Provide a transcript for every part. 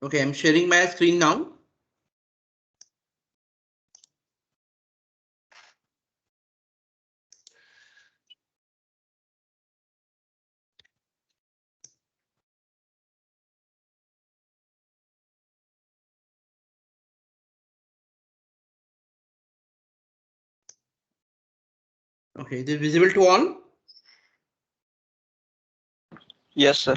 Okay, I'm sharing my screen now. Okay, is it visible to all? Yes, sir.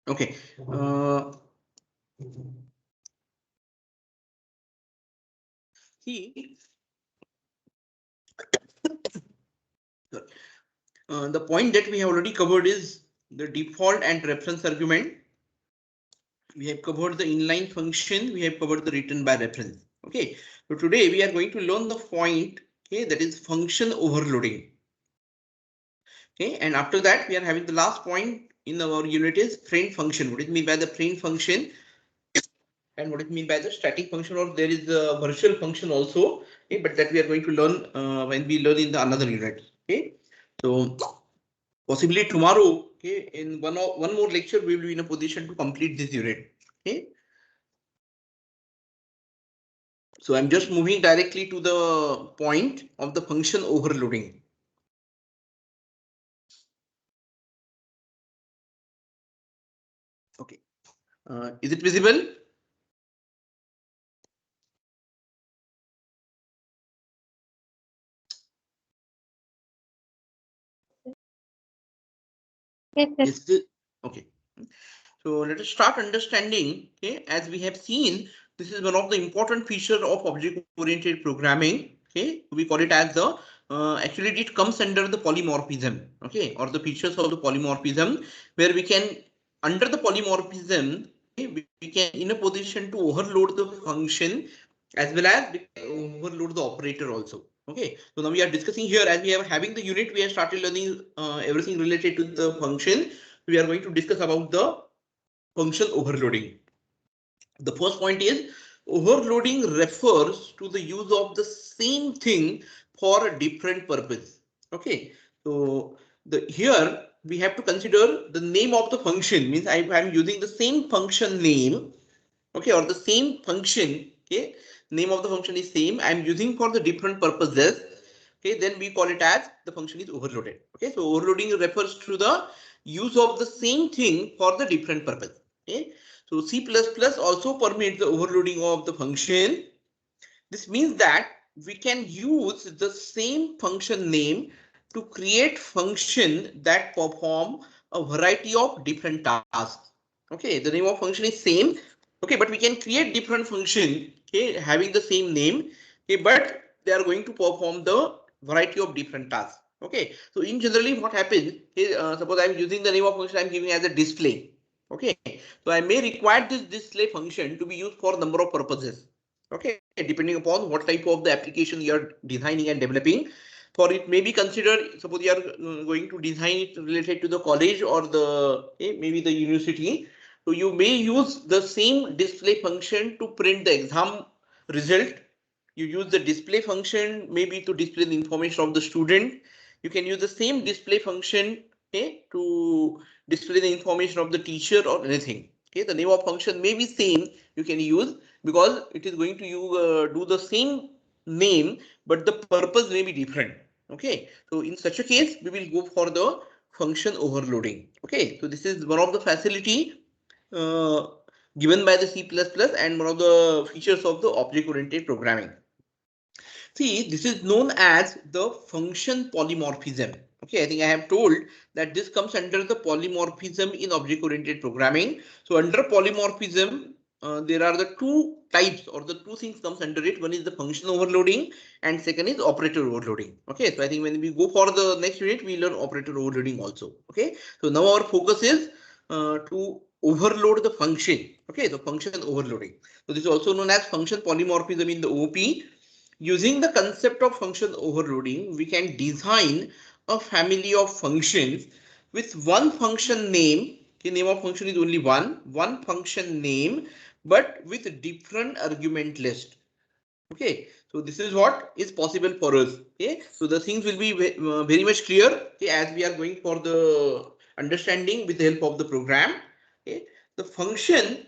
Okay. See, the point that we have already covered is the default and reference argument. We have covered the inline function. We have covered the return by reference. Okay. So today we are going to learn the point. Okay, that is function overloading. Okay, and after that we are having the last point in our unit is friend function. What it mean by the friend function? And what it mean by the static function, or there is a virtual function also, okay, but that we are going to learn when we learn in the another unit. Okay, so possibly tomorrow, okay, in one more lecture we will be in a position to complete this unit. Okay, so I'm just moving directly to the point of the function overloading. Okay, is it visible? Yes. Okay. So let us start understanding. Okay, as we have seen, this is one of the important features of object-oriented programming. Okay, we call it as the actually it comes under the polymorphism. Okay, or the features of the polymorphism, where we can under the polymorphism, okay, we can in a position to overload the function as well as we can overload the operator also. Okay, so now we are discussing here as we are having the unit, we have started learning everything related to the function. We are going to discuss about the function overloading. The first point is overloading refers to the use of the same thing for a different purpose. Okay, so the here we have to consider the name of the function, means I am using the same function name, okay, or the same function, okay, name of the function is same, I am using for the different purposes. Okay, then we call it as the function is overloaded. Okay, so overloading refers to the use of the same thing for the different purpose. Okay, so C++ also permits the overloading of the function. This means that we can use the same function name to create function that perform a variety of different tasks. Okay, the name of function is same. Okay, but we can create different function, okay, having the same name. Okay, but they are going to perform the variety of different tasks. Okay, so in generally what happens is suppose I'm using the name of function, I'm giving as a display. Okay, so I may require this display function to be used for a number of purposes. Okay, depending upon what type of the application you are designing and developing. For it may be considered, suppose you are going to design it related to the college or the maybe the university. So you may use the same display function to print the exam result. You use the display function maybe to display the information of the student. You can use the same display function, okay, to display the information of the teacher or anything. Okay, the name of function may be same, you can use, because it is going to do the same name, but the purpose may be different. Okay, so in such a case we will go for the function overloading. Okay, so this is one of the facility uh, given by the C++ and one of the features of the object oriented programming. See, this is known as the function polymorphism. Okay, I think I have told that this comes under the polymorphism in object-oriented programming. So under polymorphism, there are the two types or the two things comes under it. One is the function overloading and second is operator overloading. Okay, so I think when we go for the next unit, we learn operator overloading also. Okay, so now our focus is to overload the function. Okay, so function overloading. So this is also known as function polymorphism in the OP. Using the concept of function overloading, we can design a family of functions with one function name. The name of function is only one function name, but with different argument list. Okay, so this is what is possible for us. Okay, so the things will be very much clear, okay, as we are going for the understanding with the help of the program. Okay, the function,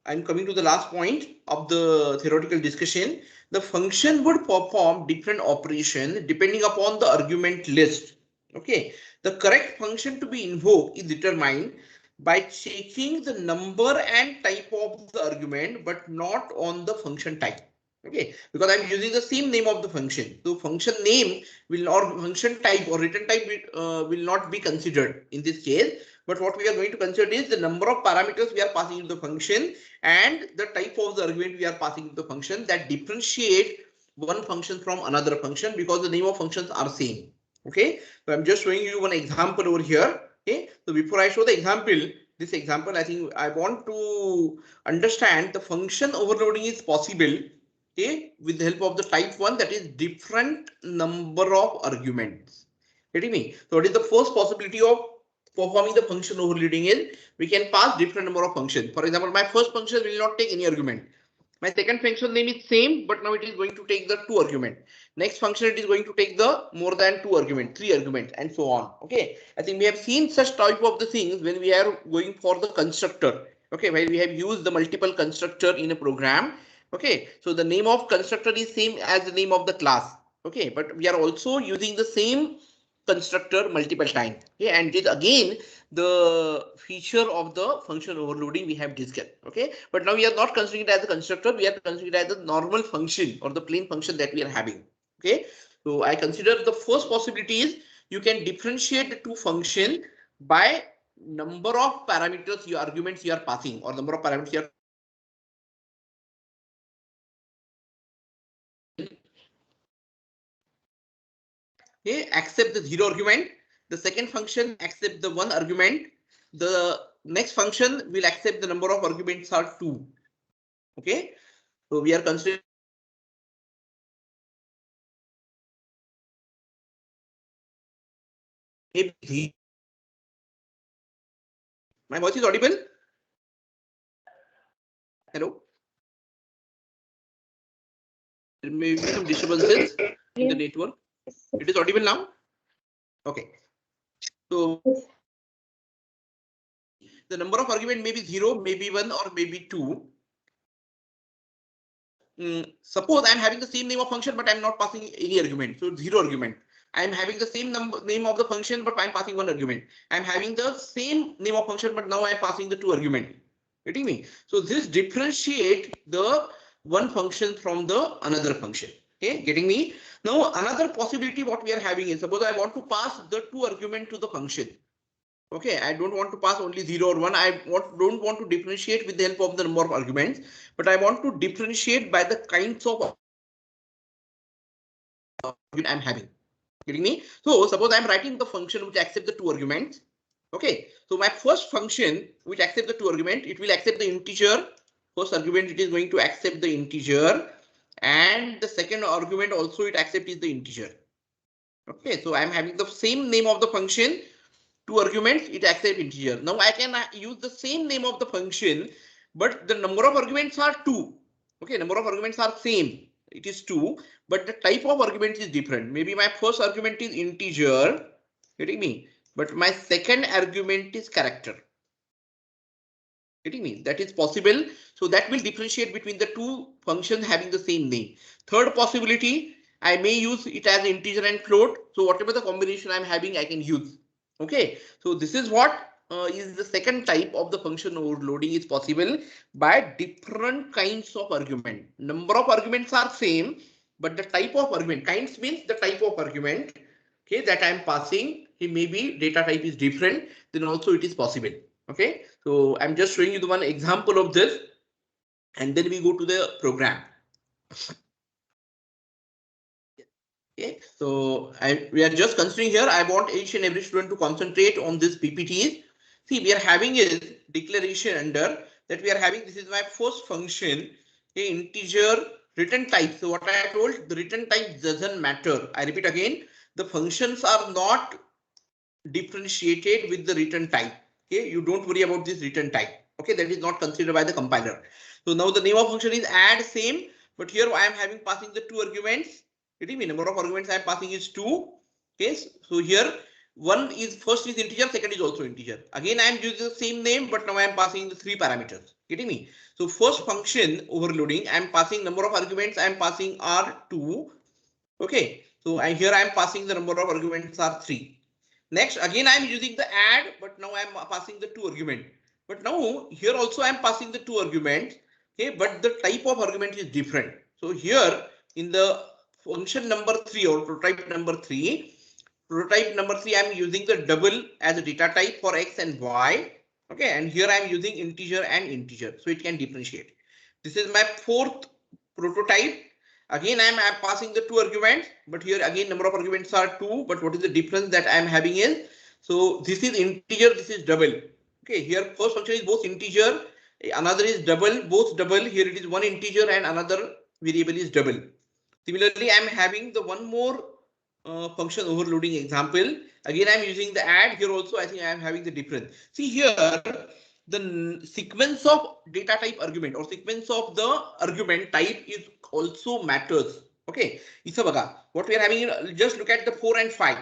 I'm coming to the last point of the theoretical discussion. The function would perform different operation depending upon the argument list. Okay, the correct function to be invoked is determined by checking the number and type of the argument, but not on the function type. Okay, because I'm using the same name of the function. So function name will not, function type or return type will not be considered in this case. But what we are going to consider is the number of parameters we are passing into the function and the type of the argument we are passing into the function that differentiate one function from another function because the name of functions are same. Okay, so I'm just showing you one example over here. Okay, so before I show the example, this example, I think I want to understand the function overloading is possible, okay, with the help of the type 1, that is different number of arguments. Getting me? So what is the first possibility of performing the function overloading is we can pass different number of functions. For example, my first function will not take any argument. My second function name is same, but now it is going to take the 2 argument. Next function it is going to take the more than 2 argument, 3 argument, and so on. Okay, I think we have seen such type of the things when we are going for the constructor. Okay, where we have used the multiple constructor in a program. Okay, so the name of constructor is same as the name of the class. Okay, but we are also using the same constructor multiple times. Okay, and this again the feature of the function overloading we have discussed. Okay, but now we are not considering it as a constructor, we are considering it as a normal function or the plain function that we are having. Okay, so I consider the first possibility is you can differentiate the two function by number of parameters your arguments you are passing or number of parameters you are okay, accept the 0 argument. The second function accept the 1 argument. The next function will accept the number of arguments are 2. Okay, so we are considering my voice is audible. Hello. There may be some disturbances in the network. It is audible now. Okay. So the number of argument may be 0, maybe 1, or maybe 2. Suppose I'm having the same name of function, but I'm not passing any argument. So 0 argument. I'm having the same name of the function, but I'm passing 1 argument. I'm having the same name of function, but now I'm passing the 2 argument. Getting me? So this differentiate the one function from the another function. Okay, getting me? Now another possibility what we are having is suppose I want to pass the 2 argument to the function. Okay, I don't want to pass only 0 or 1. I don't want to differentiate with the help of the number of arguments, but I want to differentiate by the kinds of argument I'm having. Getting me? So suppose I'm writing the function which accepts the 2 arguments. Okay, so my first function which accepts the 2 argument, it will accept the integer. First argument it is going to accept the integer, and the second argument also it accepts is the integer. Okay, so I'm having the same name of the function. 2 arguments, it accepts integer. Now I can use the same name of the function, but the number of arguments are 2. Okay, number of arguments are same. It is 2, but the type of argument is different. Maybe my first argument is integer, getting me? But my second argument is character. Getting me? That is possible. So that will differentiate between the two functions having the same name. Third possibility, I may use it as integer and float. So whatever the combination I'm having, I can use. Okay, so this is what is the second type of the function overloading is possible by different kinds of argument. Number of arguments are same, but the type of argument, kinds means the type of argument, okay, that I'm passing maybe data type is different, then also it is possible. Okay, so I'm just showing you the one example of this, and then we go to the program. Okay, so we are just considering here. I want each and every student to concentrate on this PPTs. See, we are having a declaration under that we are having. This is my first function, a integer return type. So what I told, the return type doesn't matter. I repeat again, the functions are not differentiated with the return type. Okay, you don't worry about this return type. Okay, that is not considered by the compiler. So now the name of function is add same, but here I am having passing the two arguments. Getting me? Number of arguments I am passing is 2. Okay, so here one is first is integer, second is also integer. Again, I am using the same name, but now I am passing the 3 parameters. Getting me? So first function overloading, I am passing number of arguments, I am passing are 2. Okay, so here I am passing the number of arguments are 3. Next, again, I am using the add, but now I am passing the 2 argument. But now here also I am passing the 2 arguments. Okay, but the type of argument is different. So here in the function number 3 or prototype number 3, I am using the double as a data type for x and y. Okay, and here I am using integer and integer, so it can differentiate. This is my fourth prototype. Again, I am passing the 2 arguments, but here again number of arguments are 2. But what is the difference that I am having is, so this is integer, this is double. Okay, here first function is both integer, another is double, both double. Here it is one integer and another variable is double. Similarly, I am having the one more function overloading example. Again, I am using the add. Here also, I think I am having the difference. See here, the sequence of data type argument or sequence of the argument type is also matters. Okay, what we are having, just look at the 4 and 5.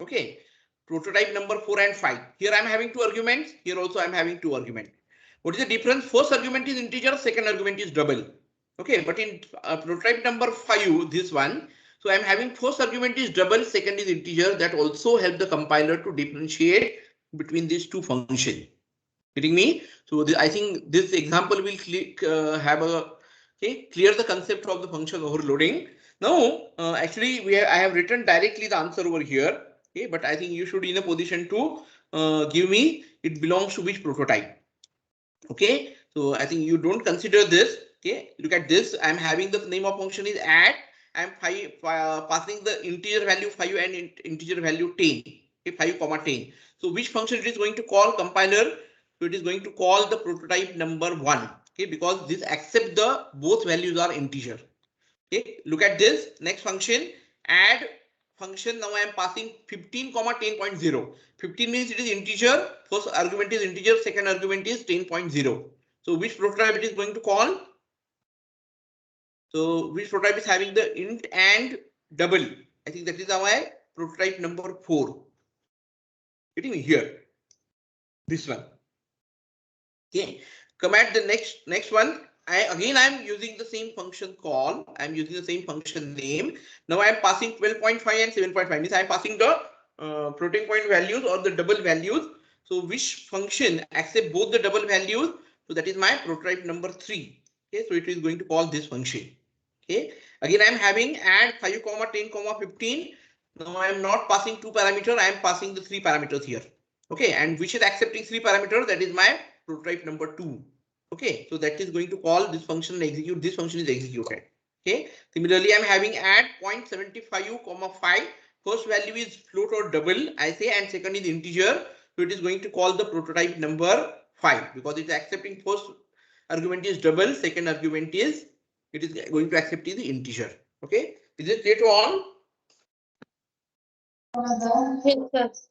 Okay, prototype number 4 and 5. Here I am having 2 arguments. Here also I am having 2 arguments. What is the difference? First argument is integer, second argument is double. Okay, but in prototype number 5, this one, so I am having first argument is double, second is integer. That also help the compiler to differentiate between these two functions. Getting me? So I think this example will have a clear the concept of the function overloading. Now, actually, I have written directly the answer over here. Okay, but I think you should be in a position to give me it belongs to which prototype. Okay, so I think you don't consider this. Okay, look at this. I'm having the name of function is add. I'm passing the integer value 5 and integer value 10. Okay, 5 comma 10. So which function it is going to call compiler? So it is going to call the prototype number 1. Okay, because this accept the both values are integer. Okay, look at this next function add function. Now I am passing 15 comma 10.0. 15 means it is integer. First argument is integer, second argument is 10.0. So which prototype it is going to call? So which prototype is having the int and double? I think that is my prototype number 4. Getting me here? This one. Okay, come at the next one. I am using the same function call. I'm using the same function name. Now I am passing 12.5 and 7.5. Means I am passing the floating point values or the double values. So which function accept both the double values? So that is my prototype number 3. Okay, so it is going to call this function. Okay, again I am having add 5 comma 10 comma 15. Now I am not passing 2 parameters. I am passing the 3 parameters here. Okay, and which is accepting 3 parameters? That is my prototype number 2. Okay, so that is going to call this function and execute. This function is executed. Okay, similarly, I'm having add 0.75 comma 5. First value is float or double, I say, and second is integer. So it is going to call the prototype number 5 because it's accepting first argument is double, second argument is it is going to accept the integer. Okay, is it clear to all? Yes,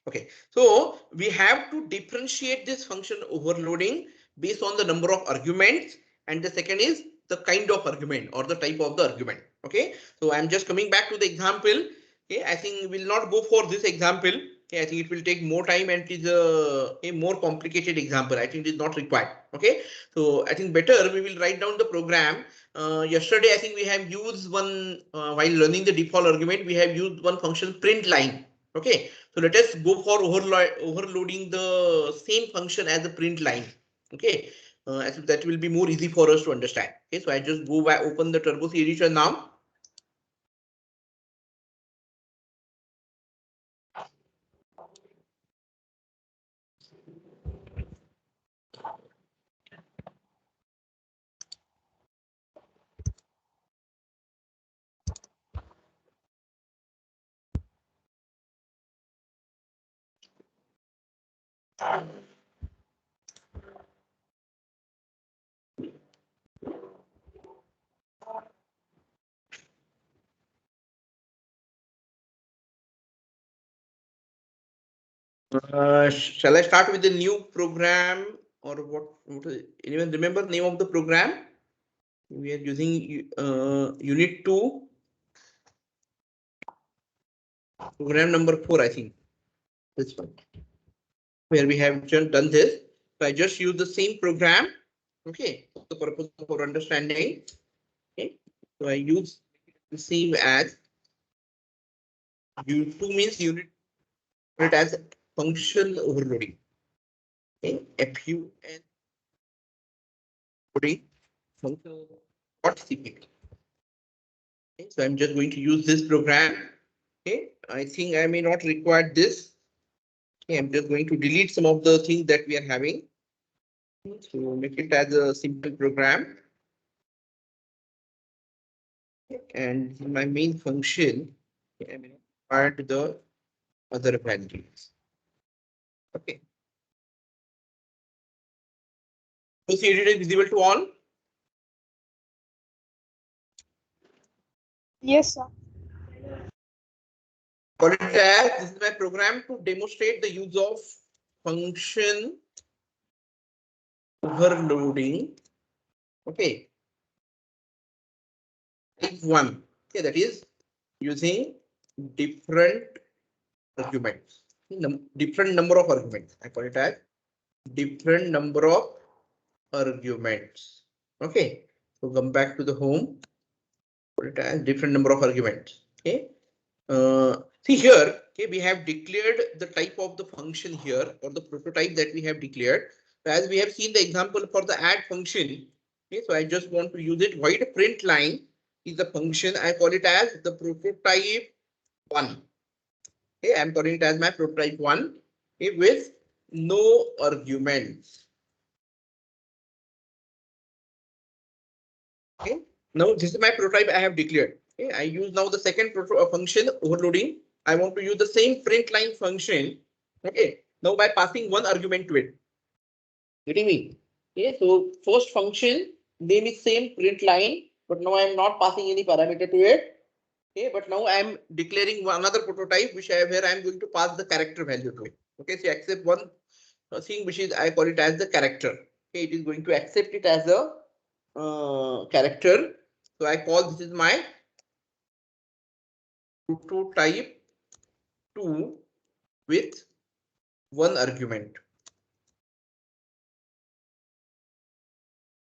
Okay, so we have to differentiate this function overloading based on the number of arguments, and the second is the kind of argument or the type of the argument. Okay, so I'm just coming back to the example. Okay, I think we'll not go for this example. Okay, I think it will take more time and it is a more complicated example. I think it is not required. Okay, so I think better we will write down the program. Yesterday, I think we have used one while learning the default argument. We have used one function print line. Okay, so let us go for overloading the same function as the print line. Okay, I think that will be more easy for us to understand. Okay, so I just go back, open the Turbo C editor now. Shall I start with the new program or anyone remember the name of the program? We are using unit 2, program number 4, I think. This one, where we have just done this. So I just use the same program, okay, for the purpose of our understanding. Okay, so I use the same as U2 means unit as function overloading. Okay, FUN loading function dot CPP. Okay, so I'm just going to use this program. Okay, I think I may not require this. Okay, I'm just going to delete some of the things that we are having. So make it as a simple program. And my main function, I may add the other values. Okay. So see, it is visible to all. Yes, sir. Call it as this is my program to demonstrate the use of function overloading. Okay. Type 1. Okay, that is using different arguments. Different number of arguments. I call it as different number of arguments. Okay. So come back to the home. Put it as different number of arguments. Okay. See here, okay, we have declared the type of the function here or the prototype that we have declared. So as we have seen the example for the add function. Okay, so I just want to use it. Void print line is the function. I call it as the prototype 1. Okay, I'm calling it as my prototype 1, okay, with no arguments. Okay, now this is my prototype I have declared. Okay, I use now the second function overloading. I want to use the same print line function. Okay, now by passing one argument to it. Getting me? Okay, so first function name is same print line, but now I am not passing any parameter to it. Okay, but now I am declaring another prototype which I have here. I am going to pass the character value to it. Okay, so accept one thing which is I call it as the character. Okay, it is going to accept it as a character. So I call this is my prototype 2 with one argument.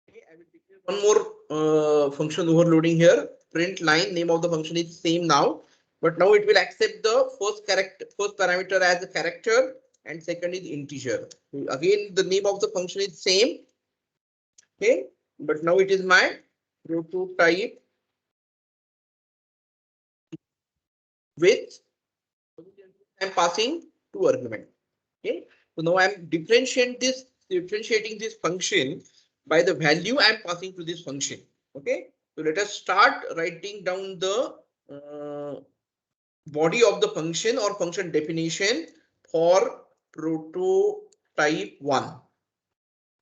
Okay, I will declare one more function overloading here. Print line name of the function is same now, but now it will accept the first parameter as a character and second is integer. Again, the name of the function is same. Okay, but now it is my prototype with I'm passing two arguments. Okay, so now I'm differentiating this function by the value I'm passing to this function. Okay, so let us start writing down the body of the function or function definition for prototype 1.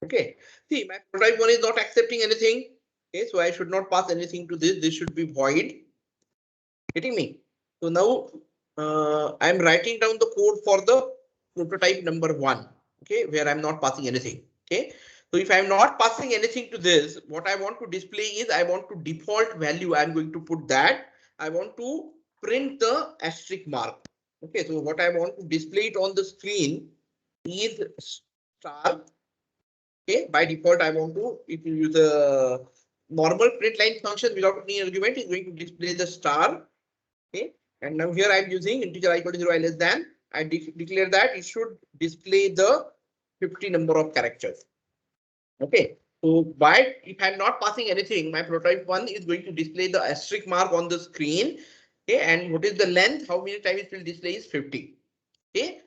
Okay, see my prototype 1 is not accepting anything. Okay, so I should not pass anything to this. This should be void. Getting me? So now I'm writing down the code for the prototype number 1. Okay, where I'm not passing anything. Okay, so if I'm not passing anything to this, what I want to display is I want to default value. I'm going to put that. I want to print the asterisk mark. Okay, so what I want to display it on the screen is star. Okay, by default, I want to, if you use a normal print line function without any argument, it's going to display the star. Okay, and now here I'm using integer I equal to 0 I less than. I declare that it should display the 50 number of characters. Okay, so by if I'm not passing anything, my prototype 1 is going to display the asterisk mark on the screen. Okay, and what is the length? How many times it will display is 50. Okay,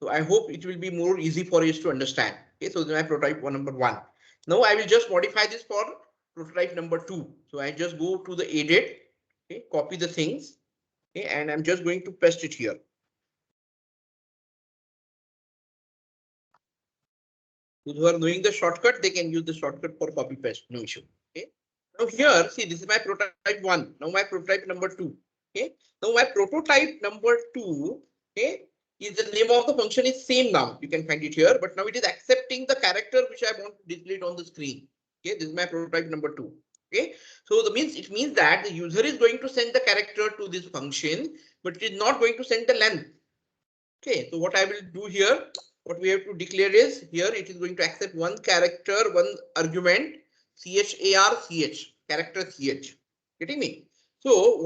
so I hope it will be more easy for you to understand. Okay, so my prototype number 1. Now I will just modify this for prototype number 2. So I just go to the edit. Okay, copy the things. Okay, and I'm just going to paste it here. Those who are knowing the shortcut, they can use the shortcut for copy paste, no issue. Okay. Now here, see, this is my prototype 1. Now my prototype number 2. Okay. Now my prototype number 2, okay, is the name of the function is same now. You can find it here, but now it is accepting the character which I want to display it on the screen. Okay, this is my prototype number 2. Okay, so it means that the user is going to send the character to this function, but it is not going to send the length. Okay, so what I will do here, what we have to declare is here it is going to accept one character, one argument, char.ch, character ch. Getting me? So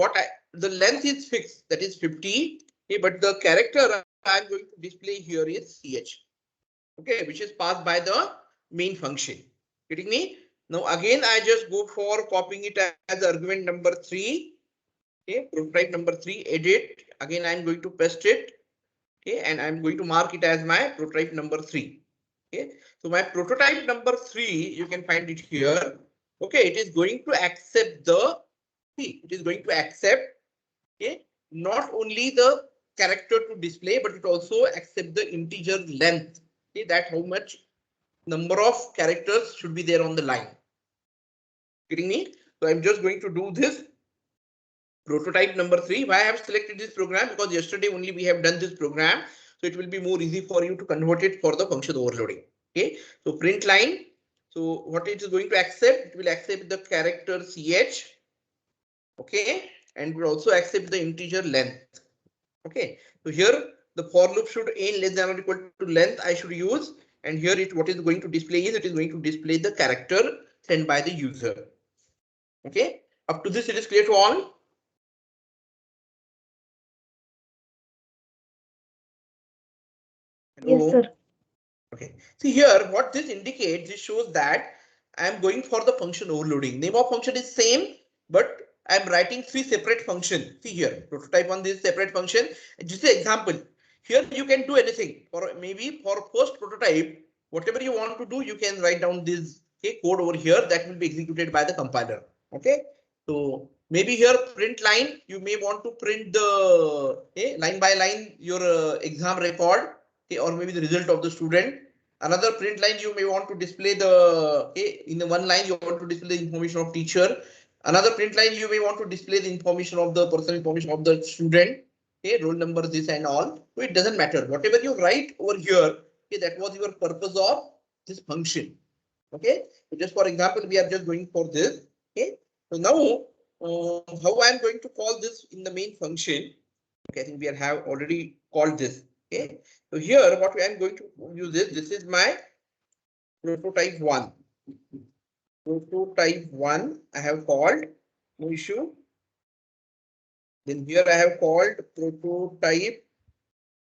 the length is fixed, that is 50. Okay, but the character I'm going to display here is ch. Okay, which is passed by the main function. Getting me? Now again, I just go for copying it as argument number 3. Okay, prototype number 3, edit. Again, I'm going to paste it. Okay, and I'm going to mark it as my prototype number 3. Okay, so my prototype number 3, you can find it here. Okay, it is going to accept okay, not only the character to display, but it also accept the integer length. Okay, that how much number of characters should be there on the line. Getting me? So I'm just going to do this prototype number 3. Why I have selected this program? Because yesterday only we have done this program. So it will be more easy for you to convert it for the function overloading. Okay. So print line. So what it is going to accept? It will accept the character ch. Okay. And will also accept the integer length. Okay. So here the for loop should n less than or equal to length I should use. And here what is going to display is it is going to display the character sent by the user. Okay. Up to this it is clear to all. Yes, sir. Okay. See here, what this indicates, it shows that I am going for the function overloading. Name of function is same, but I am writing 3 separate functions. See here, prototype on this separate function. Just an example. Here you can do anything. For maybe for first prototype, whatever you want to do, you can write down this code over here that will be executed by the compiler. Okay. So maybe here print line, you may want to print the line by line your exam record. Okay, or maybe the result of the student. Another print line you may want to display the in the one line you want to display the information of teacher. Another print line you may want to display the information of the personal information of the student. Okay, roll number, this and all. So it doesn't matter. Whatever you write over here, okay, that was your purpose of this function. Okay, so just for example, we are just going for this. Okay, so now how I am going to call this in the main function. Okay, I think we have already called this. Okay, so here what I am going to use this is my prototype 1. Prototype 1 I have called, no issue. Then here I have called prototype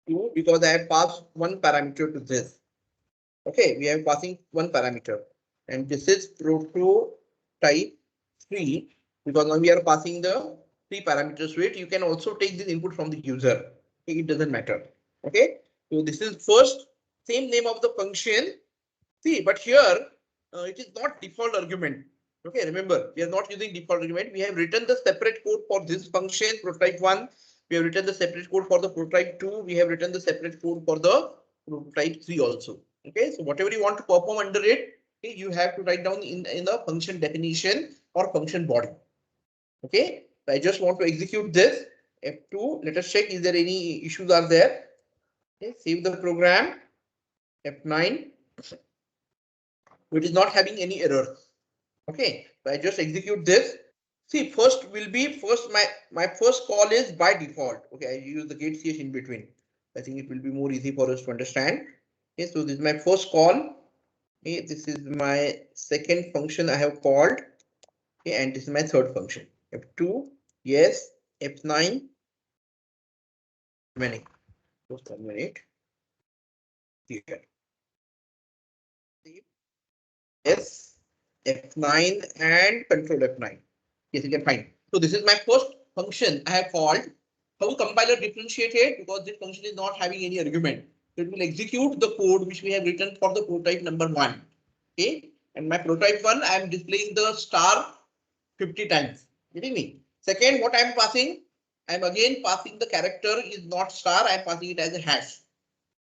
2 because I have passed one parameter to this. Okay, we are passing one parameter, and this is prototype 3 because now we are passing the 3 parameters to it. You can also take this input from the user. It doesn't matter. Okay, so this is first same name of the function. See, but here it is not default argument. Okay, remember we are not using default argument. We have written the separate code for this function prototype 1. We have written the separate code for the prototype 2. We have written the separate code for the prototype 3 also. Okay, so whatever you want to perform under it, okay, you have to write down in the function definition or function body. Okay, so I just want to execute this F2. Let us check is there any issues are there. Okay, save the program. F9. It is not having any error. Okay, so I just execute this. See, first my first call is by default. Okay, I use the gate ch in between. I think it will be more easy for us to understand. Okay, so this is my first call. Okay, this is my second function I have called. Okay, and this is my third function. F2, yes, F9. Many. Just a minute. Here. Yes, F9 and control F9. Yes, you can find. So this is my first function I have called. How compiler differentiated because this function is not having any argument. So it will execute the code which we have written for the prototype number 1. Okay, and my prototype 1 I am displaying the star 50 times. Getting me? Second, what I am passing? I am again passing the character is not star. I am passing it as a hash.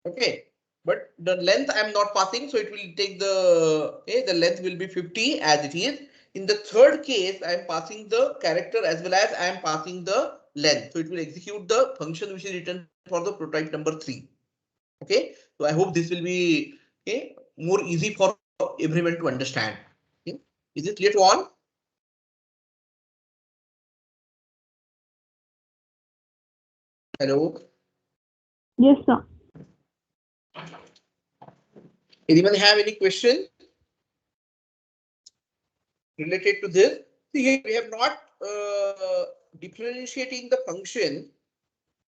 Okay. but the length I'm not passing, so it will take the length will be 50 as it is. In the third case, I'm passing the character as well as I'm passing the length. So it will execute the function which is written for the prototype number 3. Okay, so I hope this will be more easy for everyone to understand. Okay. Is it clear to all? Hello. Yes, sir. Anyone have any question related to this? See, here we have not differentiating the function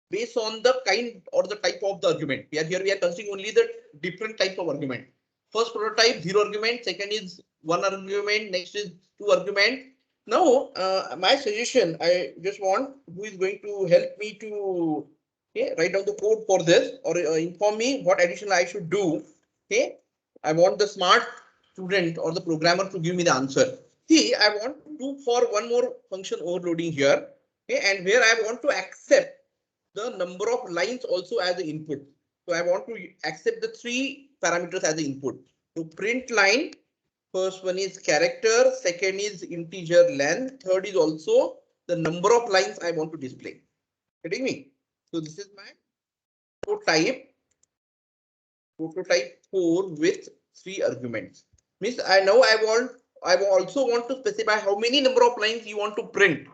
based on the kind or the type of the argument. Here we are considering only the different type of argument. First prototype 0 argument, second is 1 argument, next is 2 argument. Now, my suggestion, I just want who is going to help me to write down the code for this or inform me what additional I should do. Okay, I want the smart student or the programmer to give me the answer. See, I want to do for one more function overloading here. Okay, and where I want to accept the number of lines also as the input. So I want to accept the 3 parameters as the input. So print line, first one is character, second is integer length, third is also the number of lines I want to display. Getting me? So this is my prototype 4 with 3 arguments. Means I also want to specify how many number of lines you want to print.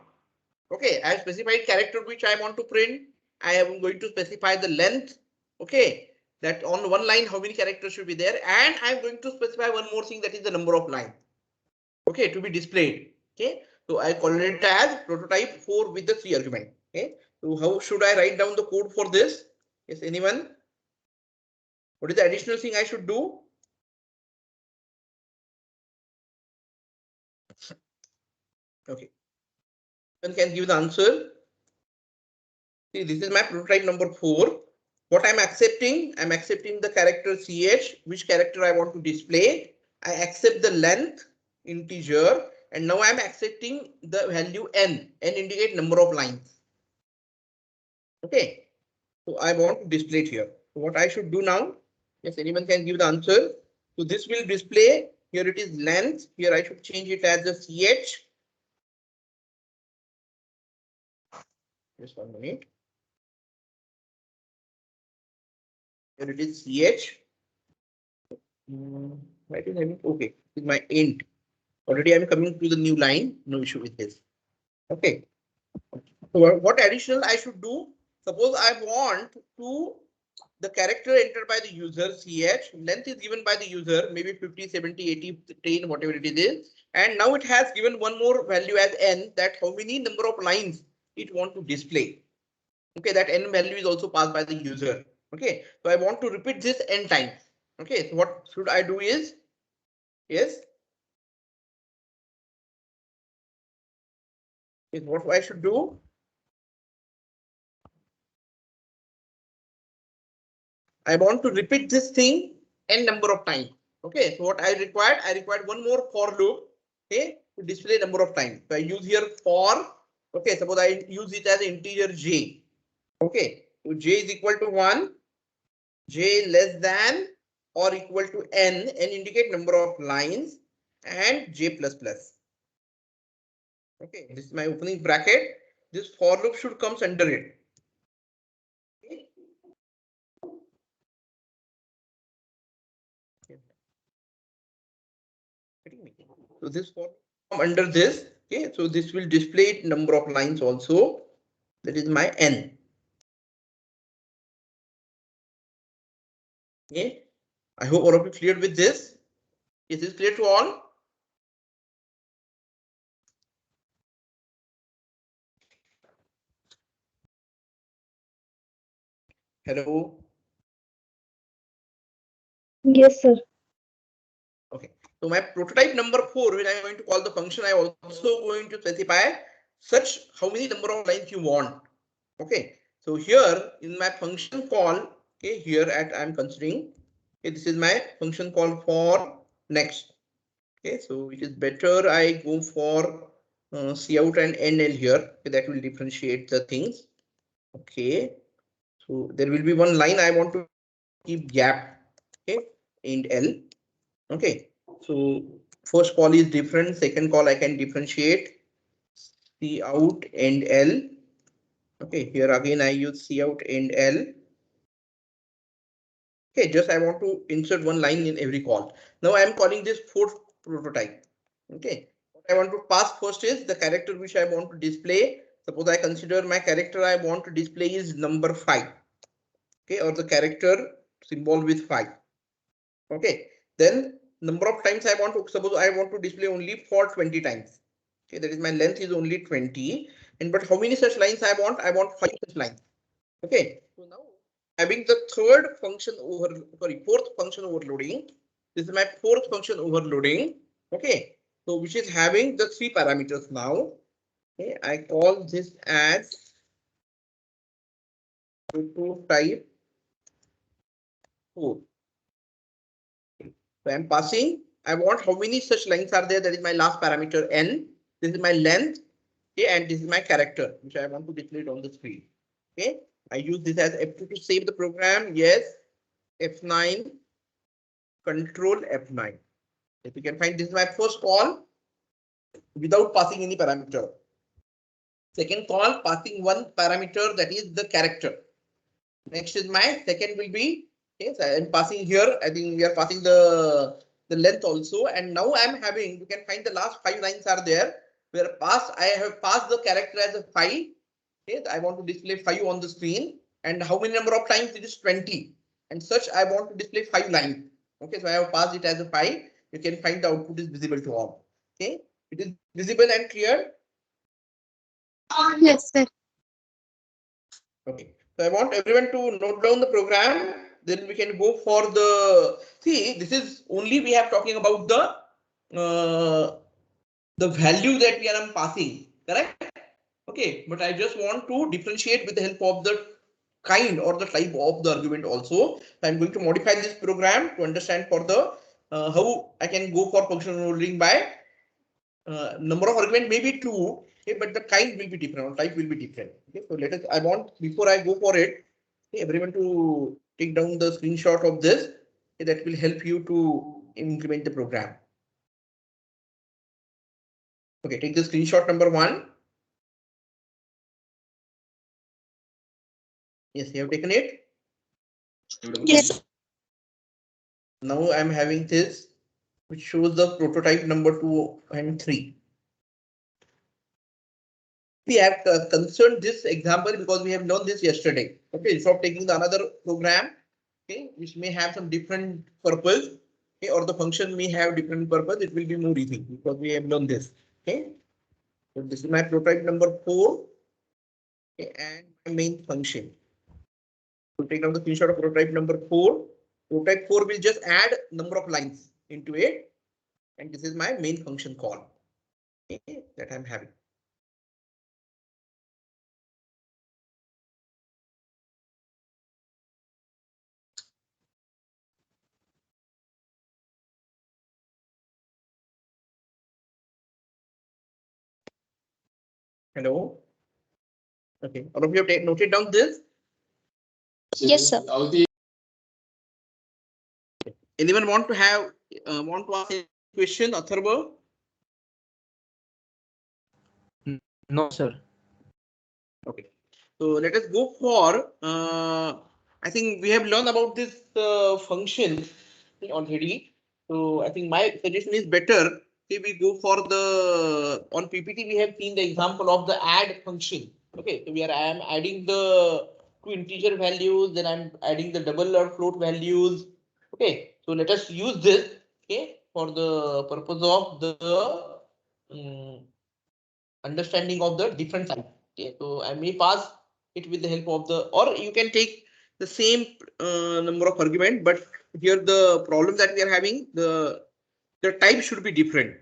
Okay, I have specified character which I want to print. I am going to specify the length. Okay, that on one line how many characters should be there, and I'm going to specify one more thing, that is the number of lines. Okay, to be displayed. Okay, so I call it as prototype 4 with the 3 argument. Okay, so how should I write down the code for this? Yes, anyone? What is the additional thing I should do? Okay, one can give the answer. See, this is my prototype number 4. What I'm accepting the character ch, which character I want to display. I accept the length, integer, and now I'm accepting the value n. N indicate number of lines. Okay, so I want to display it here. So what I should do now? Yes, anyone can give the answer. So this will display, here it is length. Here I should change it as a ch. Just 1 minute. Here it is ch. Why did I okay, with my int. Already I'm coming to the new line, no issue with this. Okay. So what additional I should do? Suppose I want to the character entered by the user ch, length is given by the user, maybe 50, 70, 80, 10, whatever it is. And now it has given one more value as n, that how many number of lines it want to display. Okay, that n value is also passed by the user. Okay, so I want to repeat this n times. Okay, so what should I do is, yes, is what I should do. I want to repeat this thing n number of times. Okay, so what I required one more for loop. Okay, to display number of times. So I use here for. Okay, suppose I use it as integer j. Okay, so j is equal to 1, j less than or equal to n indicate number of lines, and j plus plus. Okay, this is my opening bracket. This for loop should come under it. So this for under this. Okay, so this will display number of lines also. That is my n. Okay, I hope all of you clear with this. Is this clear to all? Hello. Yes, sir. Okay, so my prototype number 4, when I'm going to call the function, I also going to specify such how many number of lines you want. Okay, so here in my function call, okay, here at I'm considering, okay, this is my function call for next. Okay, so it is better I go for cout and nl here. Okay, that will differentiate the things. Okay, so there will be one line I want to keep gap. Okay, int L. Okay, so first call is different, second call I can differentiate. Cout end L. Okay, here again I use cout end L. Okay, just I want to insert one line in every call. Now I am calling this fourth prototype. Okay, what I want to pass first is the character which I want to display. Suppose I consider my character I want to display is number 5. Okay, or the character symbol with 5. Okay, then number of times I want to, suppose I want to display only for 20 times. Okay, that is my length is only 20. And but how many such lines I want? I want 5 such lines. Okay, so now having the fourth function overloading. This is my fourth function overloading. Okay, so which is having the 3 parameters now. Okay, I call this as prototype 4. So I'm passing. I want how many such lines are there. That is my last parameter n. This is my length. Okay, and this is my character, which I want to display it on the screen. Okay, I use this as F2 to save the program. Yes, F9, control F9. If you can find, this is my first call without passing any parameter. Second call passing one parameter, that is the character. Next is my second will be, okay, so I'm passing here. I think we are passing the length also. And now I'm having, you can find the last 5 lines are there. Where I have passed the character as a 5. Okay, I want to display 5 on the screen. And how many number of times? It is 20. And such I want to display 5 lines. Okay, so I have passed it as a 5. You can find the output is visible to all. Okay, it is visible and clear. Yes, sir. Okay, so I want everyone to note down the program. Then we can go for the, see, this is only we have talking about the value that we are passing, correct? Okay, but I just want to differentiate with the help of the kind or the type of the argument also. So I'm going to modify this program to understand for the how I can go for function overloading by number of argument may be 2, okay, but the kind will be different or type will be different. Okay, so let us, I want, before I go for it, okay, everyone to take down the screenshot of this. Okay, that will help you to implement the program. Okay, take the screenshot number 1. Yes, you have taken it. Yes. Now I'm having this, which shows the prototype number 2 and 3. We have concerned this example because we have learned this yesterday. Okay, instead of taking the another program, okay, which may have some different purpose, okay, or the function may have different purpose, it will be more easy because we have learned this. Okay, so this is my prototype number 4, okay, and my main function. So take down the screenshot of prototype number 4. Prototype 4 will just add number of lines into it, and this is my main function call, okay, that I'm having. Hello. Okay, all of you have noted down this. Yes, sir. Anyone want to have want to ask a question, Atharva? No, sir. Okay, so let us go for. I think we have learned about this function already. So I think my suggestion is better if we go for the, on PPT we have seen the example of the add function. Okay, so I am adding the 2 integer values, then I'm adding the double or float values. Okay, so let us use this, okay, for the purpose of the understanding of the different type. Okay, so I may pass it with the help of the, or you can take the same number of argument, but here the problem that we are having, the type should be different.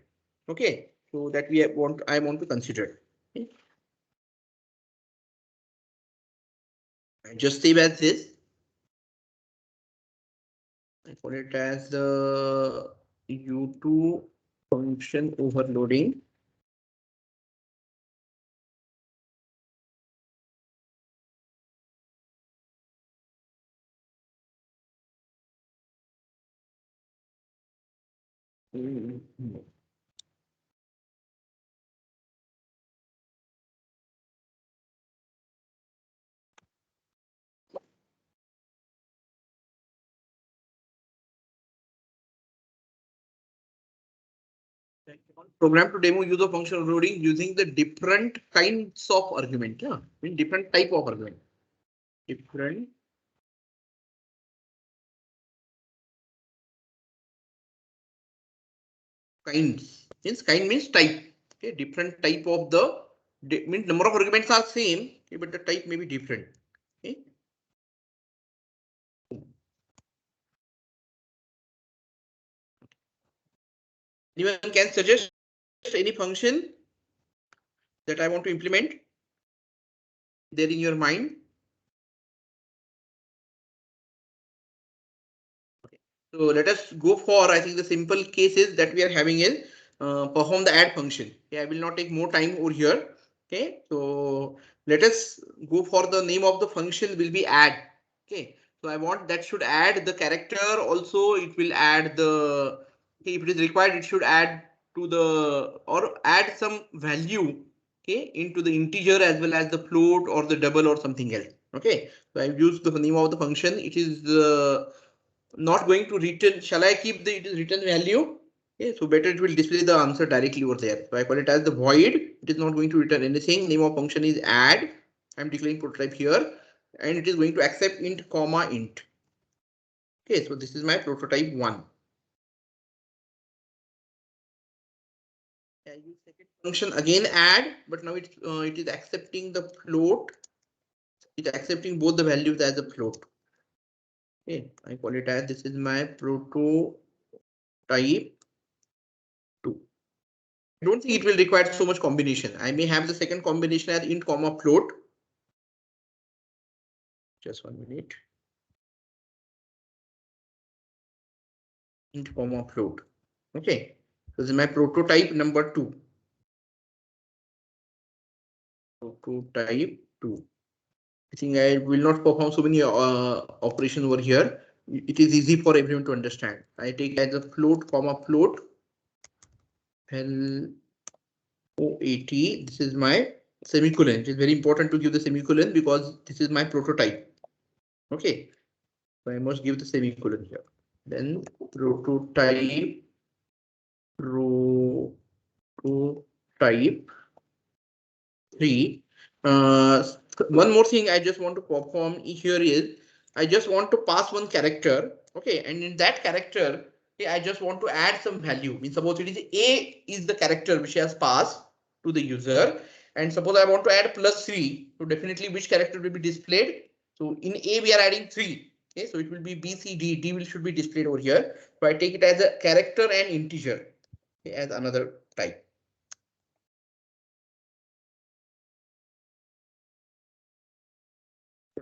Okay, so that I want to consider. Okay. I just save as this. I call it as the U2 function overloading. Program to demo use of function overloading using the different kinds of argument. Yeah, I mean different type of argument. Different kinds. Means kind means type. Okay, different type of the means number of arguments are same, okay, but the type may be different. Okay. Anyone can suggest any function that I want to implement there in your mind. So let us go for, I think the simple cases that we are having is perform the add function. Okay, I will not take more time over here. Okay, so let us go for the name of the function will be add. Okay, so I want that should add the character also. It will add the, okay, if it is required, it should add to the or add some value, okay, into the integer as well as the float or the double or something else. Okay, so I've used the name of the function. It is not going to return. Shall I keep the return value? Okay, so better it will display the answer directly over there. So I call it as the void. It is not going to return anything. Name of function is add. I'm declaring prototype here, and it is going to accept int comma int. Okay, so this is my prototype 1. I use second function again add, but now it is accepting the float. It's accepting both the values as a float. Okay, I call it as this is my prototype 2. I don't think it will require so much combination. I may have the second combination as int comma float. Just 1 minute. Int comma float. Okay. So this is my prototype number 2. Prototype 2. I think I will not perform so many operations over here. It is easy for everyone to understand. I take as a float comma float. LOAT. This is my semicolon. It is very important to give the semicolon because this is my prototype. Okay. So I must give the semicolon here. Then prototype 3. One more thing I just want to perform here is I just want to pass one character. Okay, and in that character, okay, I just want to add some value. Means suppose it is A is the character which has passed to the user, and suppose I want to add +3. So definitely which character will be displayed? So in A we are adding 3. Okay, so it will be B, C, D. D will should be displayed over here. So I take it as a character and integer, okay, as another type.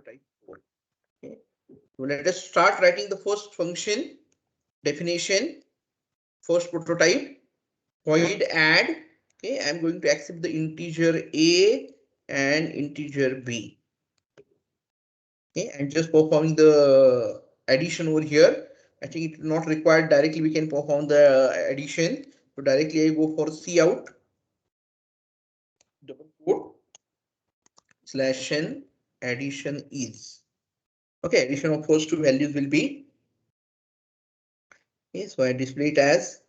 Type 4. Okay. So let us start writing the first function definition. First prototype void add. Okay, I'm going to accept the integer A and integer B. Okay, and just performing the addition over here. I think it's not required directly. We can perform the addition. So directly I go for cout double quote /n addition is. Okay, addition of first two values will be. Okay, so I display it as.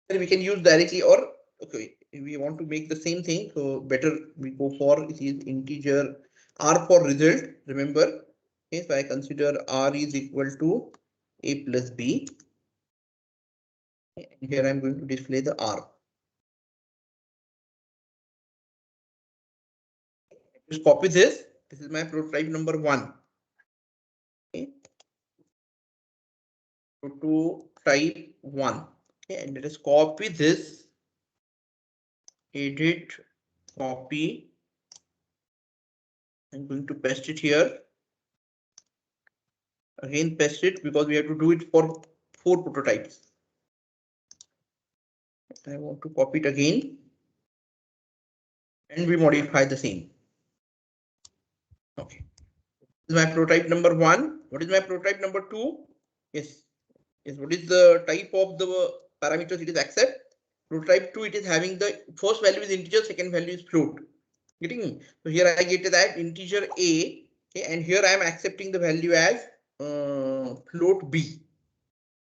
We can use directly or okay, we want to make the same thing, so better we go for it is integer r for result. Remember, okay, so I consider r is equal to a plus b. And here I'm going to display the r. Just copy this. This is my prototype number 1. Okay. Prototype 1. Okay, and let us copy this. Edit, copy. I'm going to paste it here. Again, paste it because we have to do it for 4 prototypes. I want to copy it again and we modify the same. Okay. This is my prototype number 1. What is my prototype number 2? Yes. Is what is the type of the parameters it is accept? Prototype 2, it is having the first value is integer, second value is float. Getting me? So here I get that integer a, okay, and here I am accepting the value as float b.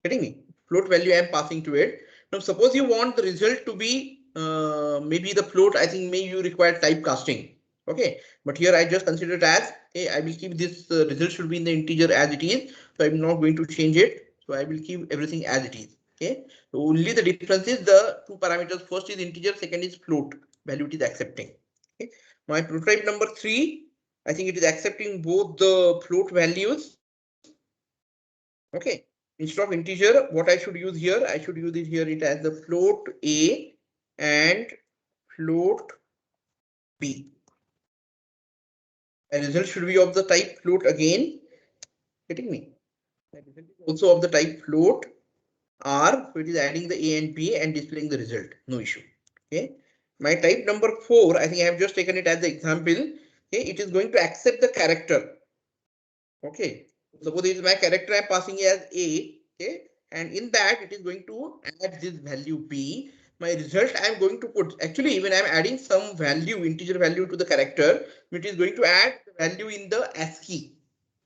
Getting me? Float value I am passing to it. Now suppose you want the result to be maybe the float. I think maybe you require typecasting. Okay, but here I just consider it as, hey, I will keep this result should be in the integer as it is. So I'm not going to change it. So I will keep everything as it is. Okay, so only the difference is the two parameters. First is integer, second is float value it is accepting. Okay, my prototype number 3, I think it is accepting both the float values. Okay, instead of integer, what I should use here, I should use it here it as the float a and float b. And result should be of the type float again. Getting me? Also of the type float r, so it is adding the a and b and displaying the result. No issue. Okay. My type number 4, I think I have just taken it as the example. Okay, it is going to accept the character. Okay. Suppose it is my character I am passing as a. Okay, and in that it is going to add this value b. My result I am going to put, actually when I am adding some value, integer value to the character, it is going to add the value in the ASCII.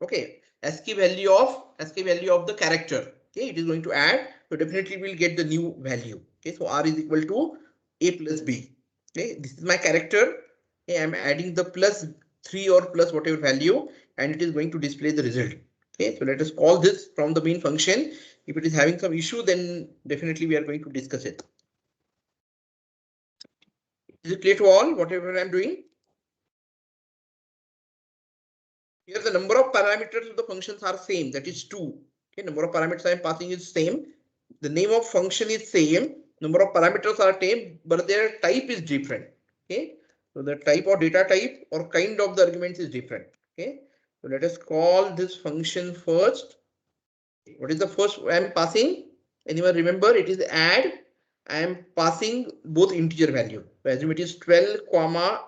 Okay, ASCII value of the character. Okay, it is going to add, so definitely we'll get the new value. Okay, so r is equal to a plus b. Okay, this is my character. Okay, I'm adding the plus 3 or plus whatever value, and it is going to display the result. Okay, so let us call this from the main function. If it is having some issue, then definitely we are going to discuss it. Is it clear to all whatever I'm doing? Here the number of parameters of the functions are same, that is 2. Okay, number of parameters I am passing is same. The name of function is same. Number of parameters are same, but their type is different. Okay, so the type or data type or kind of the arguments is different. Okay, so let us call this function first. What is the first I am passing? Anyone remember? It is add. I am passing both integer value. So assume it is 12 comma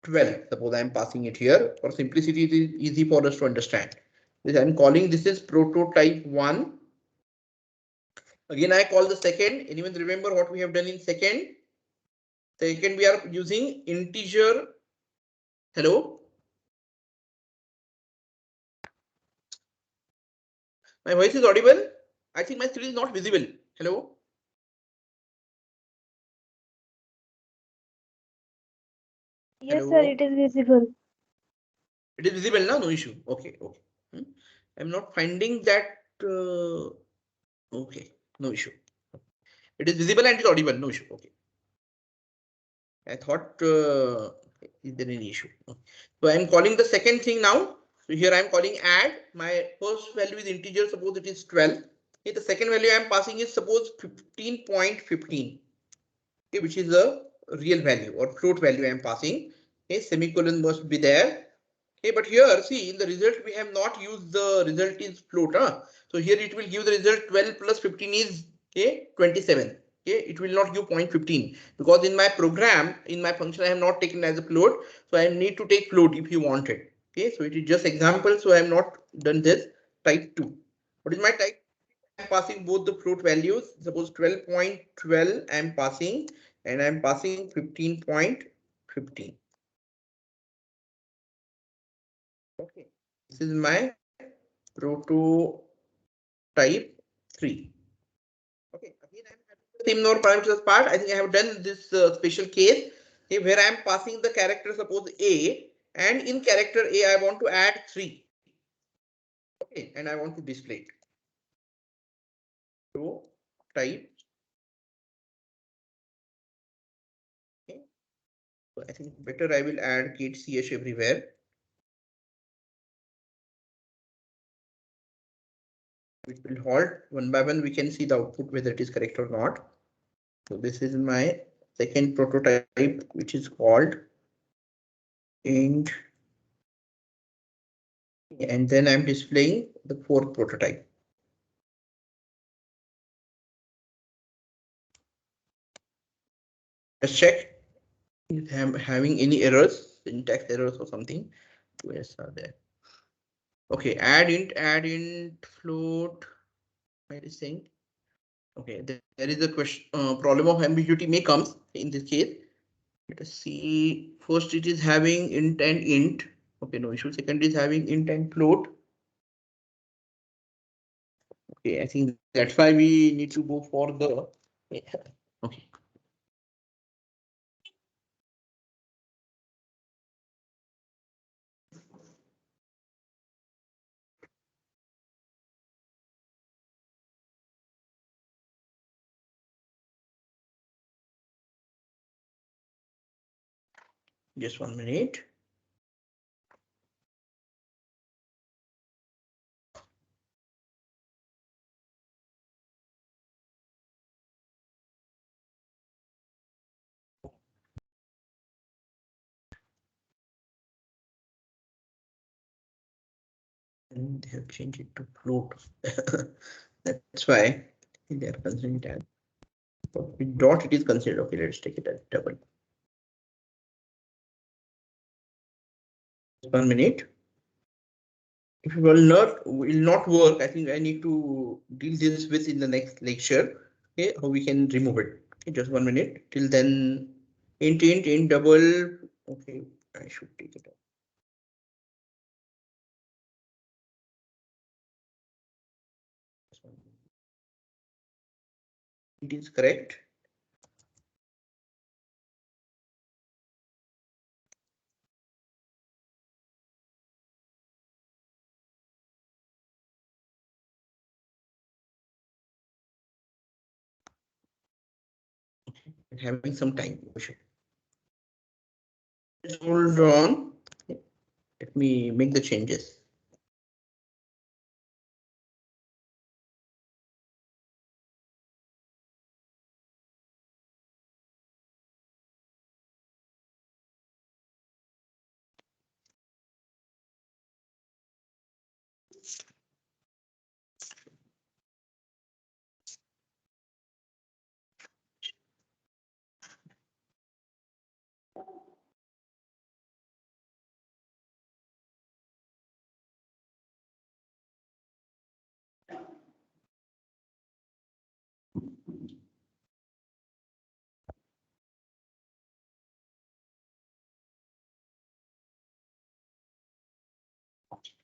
12. Suppose I am passing it here. For simplicity, it is easy for us to understand. This I am calling this is prototype 1. Again, I call the second. Anyone remember what we have done in second? Second, we are using integer. Hello? My voice is audible? I think my screen is not visible. Hello? Yes, Hello? sir, it is visible. It is visible now, no issue. Okay, okay. I'm not finding that. Okay, no issue. It is visible and it is audible, no issue. Okay. I thought, is there any issue? Okay. So I'm calling the second thing now. So here I'm calling add. My first value is integer, suppose it is 12. Okay, the second value I'm passing is suppose 15.15. Okay, which is a real value or float value I'm passing. Okay, semicolon must be there. Okay, but here see in the result we have not used the result is float. So here it will give the result 12 plus 15 is 27. Okay, it will not give 0.15 because in my program, in my function, I have not taken as a float. So I need to take float if you want it. Okay, so it is just example. So I have not done this type 2. What is my type? I'm passing both the float values. Suppose 12.12 I'm passing and I'm passing 15.15. Okay, this is my prototype 3. Okay, again I'm having the same number parameters part. I think I have done this special case where I am passing the character suppose a, and in character a I want to add 3. Okay, and I want to display it. So type. Okay, so I think better I will add kit ch everywhere. It will halt one by one. We can see the output whether it is correct or not. So this is my second prototype, which is called int, and then I'm displaying the fourth prototype. Let's check if I'm having any errors, syntax errors or something. Where's are there? Okay, add int float. Where is saying? Okay, there is a question. Problem of ambiguity may comes in this case. Let us see. First, it is having int and int. Okay, no issue. Second is having int and float. Okay, I think that's why we need to go for the. Okay. Just 1 minute. And they have changed it to float. That's why they are considering it as. With dot, it is considered. Okay, let's take it as double. 1 minute. If it will not work, I think I need to deal this with in the next lecture. Okay, how we can remove it. Okay, just 1 minute. Till then, int double. Okay, I should take it out. It is correct. Having some time. Just hold on. Let me make the changes.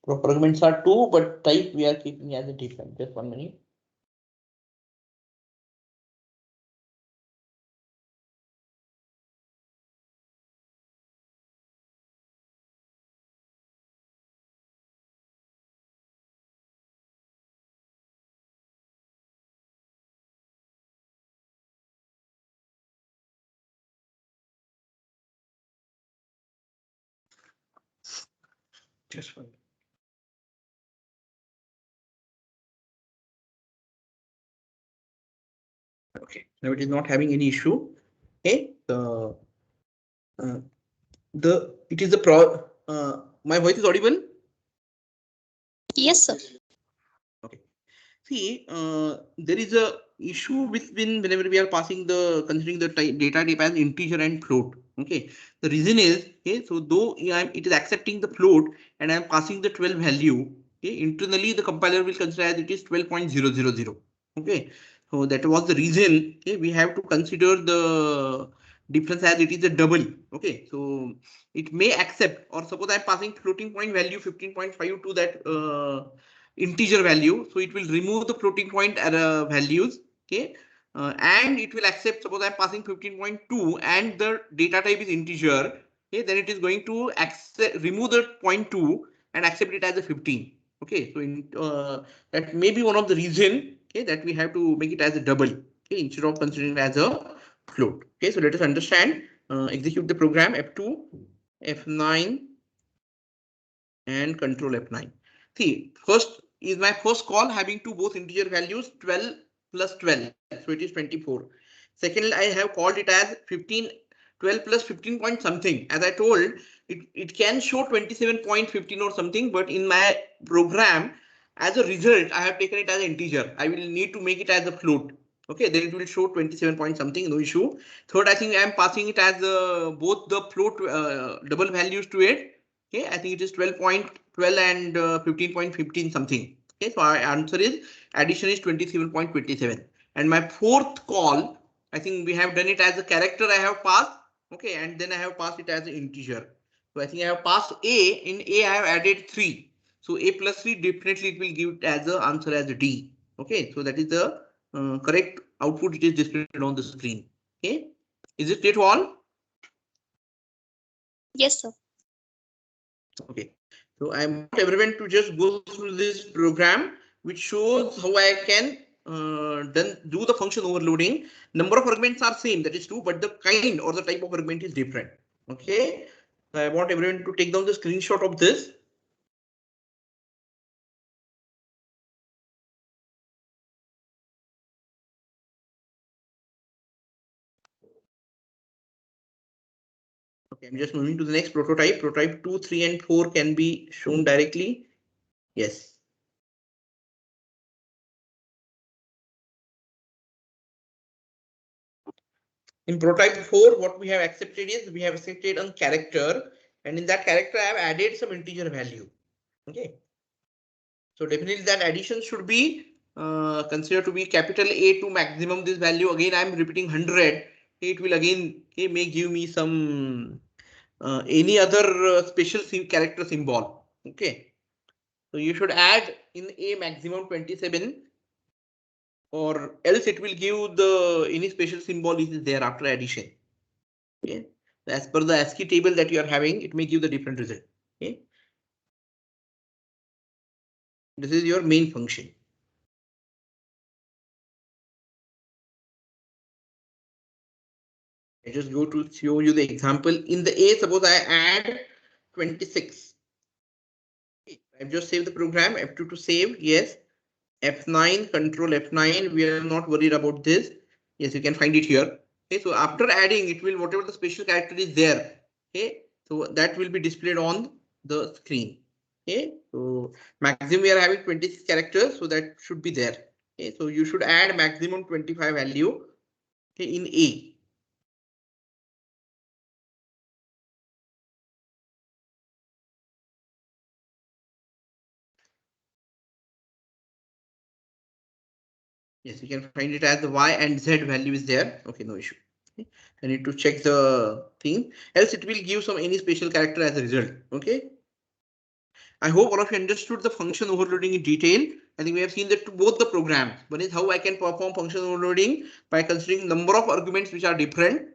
Proper arguments are 2, but type we are keeping as a different. Just 1 minute. Just 1 minute. Okay, now it is not having any issue. Okay, it is the my voice is audible. Yes, sir. Okay. See, there is a issue whenever we are passing considering the data type as integer and float. Okay. The reason is, okay, so though it is accepting the float and I am passing the 12 value, okay, internally the compiler will consider as it is 12.000. Okay. So that was the reason, okay, we have to consider the difference as it is a double. Okay. So it may accept, or suppose I am passing floating point value 15.5 to that integer value, so it will remove the floating point values. Okay, and it will accept, suppose I'm passing 15.2 and the data type is integer. Okay, then it is going to accept, remove the 0.2 and accept it as a 15. Okay, so that may be one of the reason, okay, that we have to make it as a double, okay, instead of considering it as a float. Okay, so let us understand. Execute the program F2, F9, and control F9. See, first is my first call having two both integer values 12 plus 12, so it is 24. Second, I have called it as 15, 12 plus 15 point something. As I told, it can show 27.15 or something, but in my program, as a result, I have taken it as an integer. I will need to make it as a float. Okay, then it will show 27 point something, no issue. Third, I think I am passing it as both the float double values to it. Okay, I think it is 12.12 and 15.15 something. Okay, so our answer is addition is 27.27. And my fourth call, I think we have done it as a character I have passed. Okay, and then I have passed it as an integer. So I think I have passed A. In A, I have added 3. So A plus 3, definitely it will give it as the answer as a D. Okay, so that is the correct output. It is displayed on the screen. Okay, is it clear to all? Yes, sir. Okay, so I want everyone to just go through this program, which shows how I can do the function overloading. Number of arguments are same, that is true, but the kind or the type of argument is different. Okay, so I want everyone to take down the screenshot of this. Okay, I'm just moving to the next prototype. Prototype 2, 3, and 4 can be shown directly. Yes. In prototype 4, what we have accepted is we have accepted a character, and in that character, I have added some integer value. Okay. So definitely that addition should be considered to be capital A to maximum this value. Again, I'm repeating 100. It will again may give me some any other special character symbol. Okay. So you should add in A maximum 27, or else it will give the any special symbol is there after addition. Okay. As per the ASCII table that you are having, it may give the different result. Okay. This is your main function. I just go to show you the example. In the A, suppose I add 26. I've just saved the program, F2 to save, yes. F9, control F9, we are not worried about this. Yes, you can find it here. Okay, so after adding, it will, whatever the special character is there, okay, so that will be displayed on the screen. Okay, so maximum we are having 26 characters, so that should be there. Okay, so you should add maximum 25 value, okay, in A. Yes, you can find it as the Y and Z value is there. Okay, no issue. Okay. I need to check the thing, else it will give some any special character as a result. Okay. I hope all of you understood the function overloading in detail. I think we have seen that to both the programs. One is how I can perform function overloading by considering number of arguments which are different,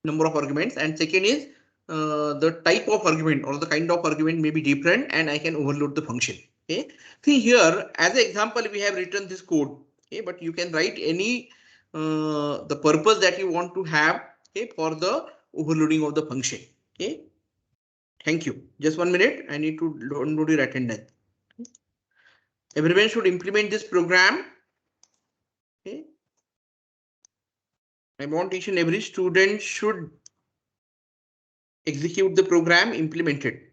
number of arguments, and second is the type of argument or the kind of argument may be different, and I can overload the function. Okay. See here, as an example, we have written this code. Okay, but you can write any the purpose that you want to have, okay, for the overloading of the function. Okay. Thank you. Just 1 minute. I need to download your attendance. Everyone should implement this program. Okay. I want each and every student should execute the program, implement it.